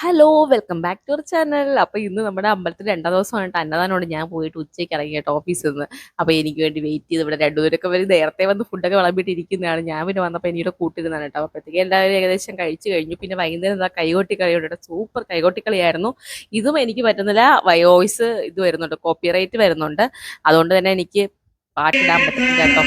Hello welcome back to our channel. അപ്പോൾ ഇന്ന് നമ്മുടെ അമ്പലത്തിൽ രണ്ടാം ദിവസമായിട്ട് അന്നദാനോട് ഞാൻ പോയിട്ട് ഉച്ചയ്ക്ക് ഇറങ്ങി കേട്ടോ ഓഫീസിൽ നിന്ന്. അപ്പോൾ എനിക്ക് വേണ്ടി വെയിറ്റ് ചെയ്ത് ഇവിടെ രണ്ടുപേരൊക്കെ വരും നേരത്തെ വന്ന് ഫുഡൊക്കെ വിളമ്പിയിട്ട് ഇരിക്കുന്നതാണ്. ഞാൻ പിന്നെ വന്നപ്പോൾ എനിക്കിവിടെ കൂട്ടിരുന്നാണ് കേട്ടോ. അപ്പോഴത്തേക്ക് എല്ലാവരും ഏകദേശം കഴിച്ച് കഴിഞ്ഞു. പിന്നെ വൈകുന്നേരം എന്താ കൈകൊട്ടി കളിയുണ്ട്, സൂപ്പർ കൈകൊട്ടി കളിയായിരുന്നു. ഇതും എനിക്ക് പറ്റുന്നില്ല, വോയിസ് ഇത് വരുന്നുണ്ട്, കോപ്പിറൈറ്റ് വരുന്നുണ്ട്. അതുകൊണ്ട് തന്നെ എനിക്ക് പാട്ടിടാൻ പറ്റുന്നില്ല കേട്ടോ.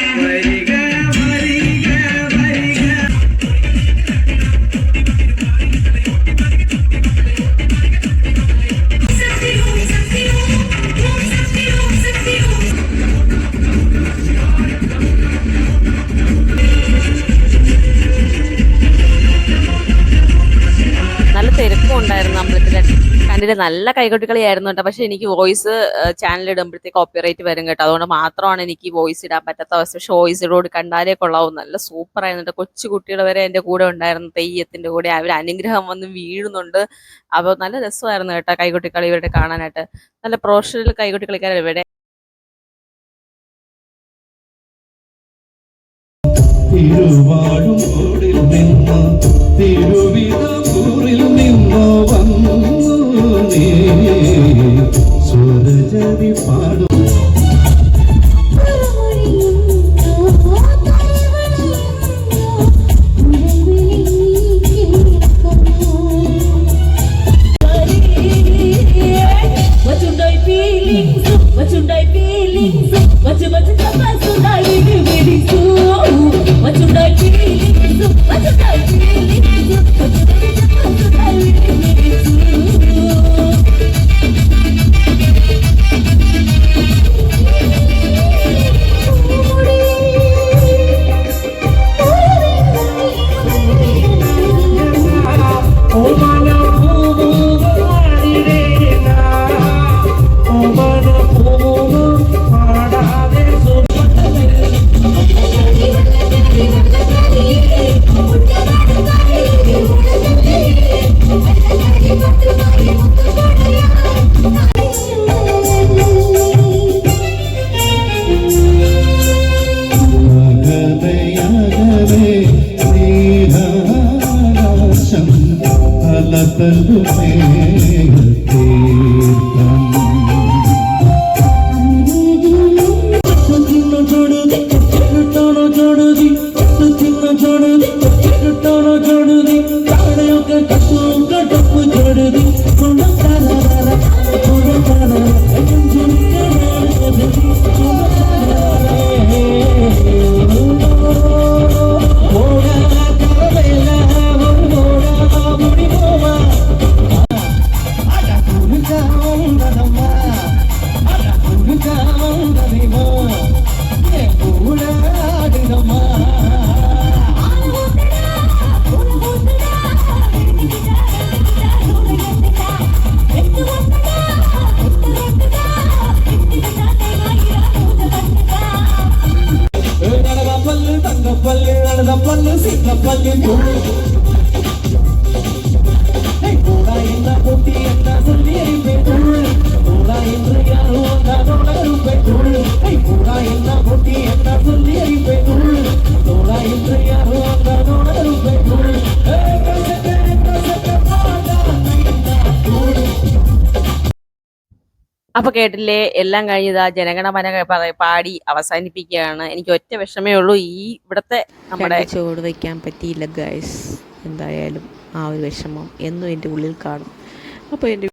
നല്ല തിരക്കും ഉണ്ടായിരുന്നു അമ്പലത്തിലെ. കണ്ടിട്ട് നല്ല കൈകൊട്ടിക്കളിയായിരുന്നു കേട്ടോ. പക്ഷെ എനിക്ക് വോയിസ് ചാനൽ ഇടുമ്പോഴത്തേക്ക് കോപ്പിറൈറ്റ് വരും കേട്ടോ. അതുകൊണ്ട് മാത്രമാണ് എനിക്ക് വോയിസ് ഇടാൻ പറ്റാത്ത അവസ്ഥ. പക്ഷെ വോയിസ് ഇടോട് കണ്ടാലേ കൊള്ളാവും. നല്ല സൂപ്പർ ആയിരുന്നു. കൊച്ചു കുട്ടികൾ വരെ എൻ്റെ കൂടെ ഉണ്ടായിരുന്നു. തെയ്യത്തിൻ്റെ കൂടെ അവർ അനുഗ്രഹം വന്ന് വീഴുന്നുണ്ട്. അപ്പോൾ നല്ല രസമായിരുന്നു കേട്ടോ കൈകൊട്ടിക്കളി ഇവരുടെ കാണാനായിട്ട്. നല്ല പ്രൊഫഷണൽ കൈകൊട്ടിക്കളിക്കാർ ഇവിടെ. തിരുവാഴൂരിൽ നിന്നോ തിരുവിതാംകൂറിൽ നിന്നോ വന്നു നീ സ്വരജതി പാടും. അപ്പൊ കേട്ടില്ലേ, എല്ലാം കഴിഞ്ഞതാ ജനഗണമന പാടി അവസാനിപ്പിക്കുകയാണ്. എനിക്ക് ഒറ്റ വിഷമേ ഉള്ളൂ, ഈ ഇവിടത്തെ നമ്മുടെ ചോട് വയ്ക്കാൻ പറ്റിയില്ല ഗൈസ്. എന്തായാലും ആ ഒരു വിഷമം എന്നും എൻ്റെ ഉള്ളിൽ കാണും. അപ്പോൾ എൻ്റെ